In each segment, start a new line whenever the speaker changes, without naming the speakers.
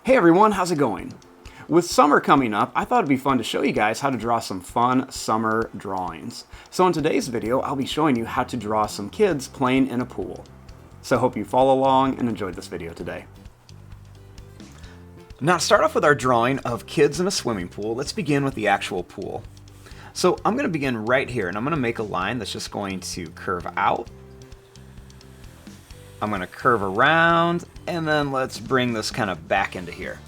Hey everyone, how's it going? With summer coming up, I thought it'd be fun to show you guys how to draw some fun summer drawings. So in today's video, I'll be showing you how to draw some kids playing in a pool. So hope you follow along and enjoyed this video today. Now to start off with our drawing of kids in a swimming pool, let's begin with the actual pool. So I'm going to begin right here, and I'm going to make a line that's just going to curve out. I'm going to curve around, and then let's bring this kind of back into here.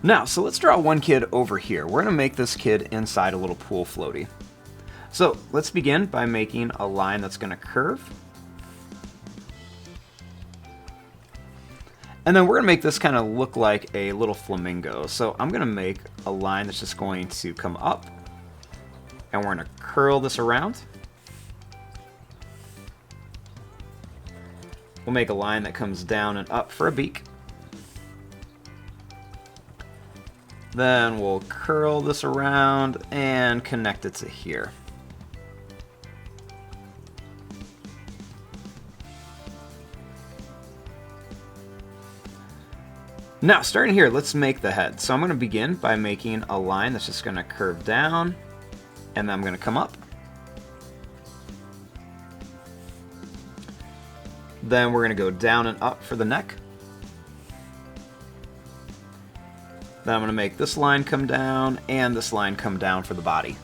Now, so let's draw one kid over here. We're going to make this kid inside a little pool floaty. So let's begin by making a line that's going to curve. And then we're going to make this kind of look like a little flamingo. So I'm going to make a line that's just going to come up, and we're going to curl this around. We'll make a line that comes down and up for a beak. Then we'll curl this around and connect it to here. Now, starting here, let's make the head. So I'm going to begin by making a line that's just going to curve down, and then I'm going to come up. Then we're going to go down and up for the neck. Then I'm going to make this line come down and this line come down for the body.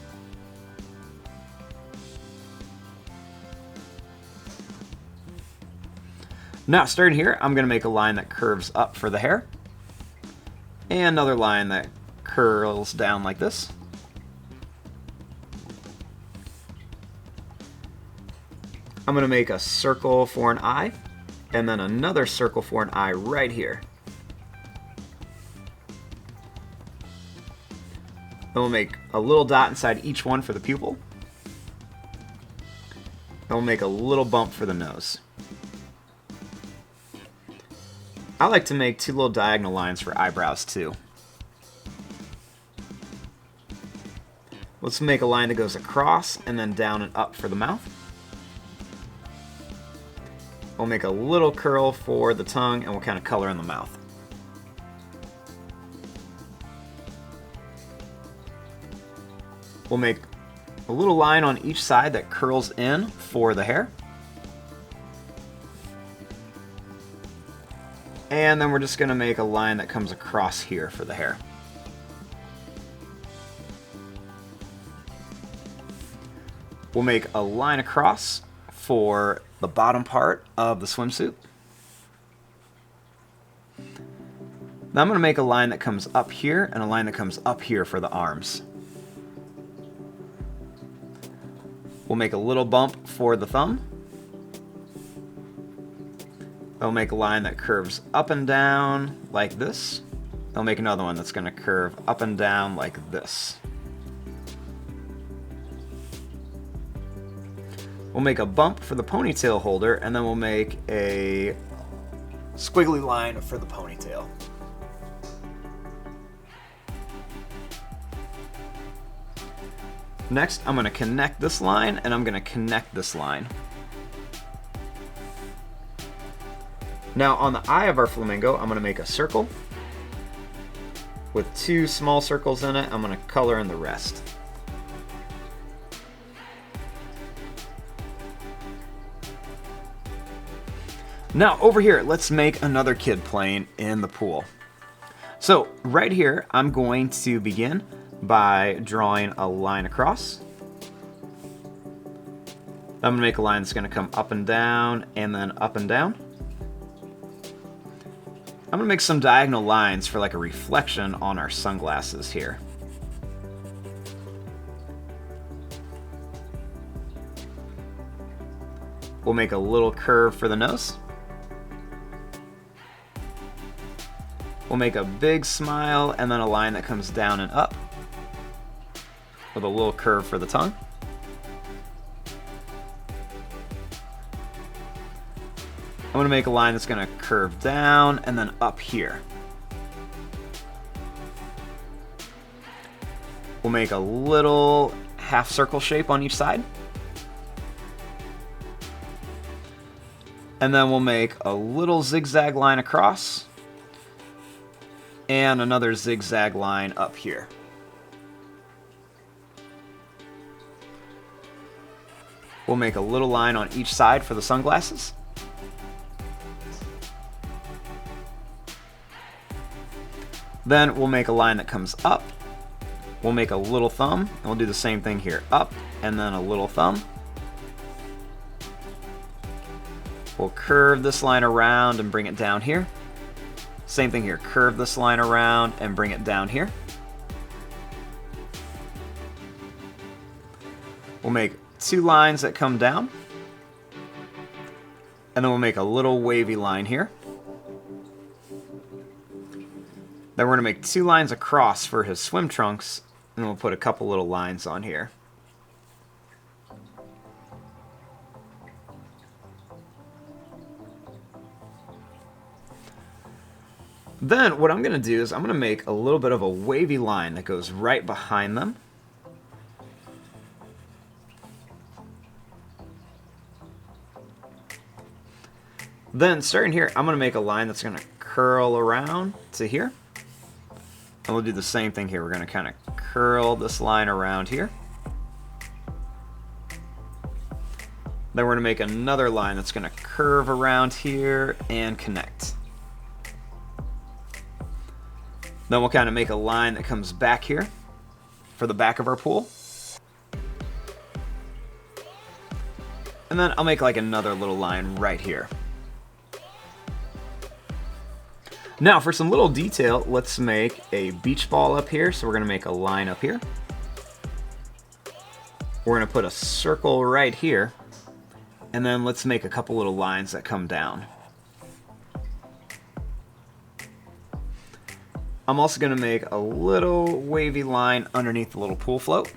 Now, starting here, I'm going to make a line that curves up for the hair. And another line that curls down like this. I'm going to make a circle for an eye, and then another circle for an eye right here. Then we'll make a little dot inside each one for the pupil. And we'll make a little bump for the nose. I like to make two little diagonal lines for eyebrows too. Let's make a line that goes across and then down and up for the mouth. We'll make a little curl for the tongue, and we'll kind of color in the mouth. We'll make a little line on each side that curls in for the hair. And then we're just going to make a line that comes across here for the hair. We'll make a line across for the bottom part of the swimsuit. Now I'm going to make a line that comes up here and a line that comes up here for the arms. We'll make a little bump for the thumb. I'll make a line that curves up and down like this. I'll make another one that's going to curve up and down like this. We'll make a bump for the ponytail holder, and then we'll make a squiggly line for the ponytail. Next, I'm going to connect this line, and I'm going to connect this line. Now, on the eye of our flamingo, I'm going to make a circle with two small circles in it. I'm going to color in the rest. Now, over here, let's make another kid playing in the pool. So, right here, I'm going to begin by drawing a line across. I'm going to make a line that's going to come up and down, and then up and down. I'm going to make some diagonal lines for like a reflection on our sunglasses here. We'll make a little curve for the nose. We'll make a big smile and then a line that comes down and up with a little curve for the tongue. I'm going to make a line that's going to curve down and then up here. We'll make a little half circle shape on each side. And then we'll make a little zigzag line across and another zigzag line up here. We'll make a little line on each side for the sunglasses. Then we'll make a line that comes up. We'll make a little thumb, and we'll do the same thing here. Up, and then a little thumb. We'll curve this line around and bring it down here. Same thing here. Curve this line around and bring it down here. We'll make 2 lines that come down. And then we'll make a little wavy line here. Then we're going to make 2 lines across for his swim trunks, and we'll put a couple little lines on here. Then what I'm going to do is I'm going to make a little bit of a wavy line that goes right behind them. Then starting here, I'm going to make a line that's going to curl around to here. And we'll do the same thing here. We're going to kind of curl this line around here. Then we're going to make another line that's going to curve around here and connect. Then we'll kind of make a line that comes back here for the back of our pool. And then I'll make like another little line right here. Now for some little detail, let's make a beach ball up here. So we're going to make a line up here. We're going to put a circle right here. And then let's make a couple little lines that come down. I'm also going to make a little wavy line underneath the little pool float.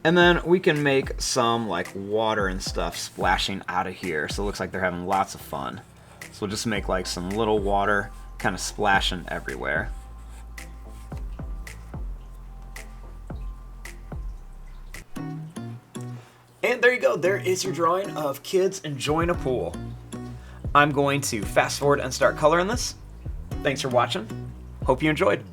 And then we can make some like water and stuff splashing out of here, so it looks like they're having lots of fun. So we'll just make like some little water kind of splashing everywhere. And there you go, there is your drawing of kids enjoying a pool. I'm going to fast forward and start coloring this. Thanks for watching. Hope you enjoyed.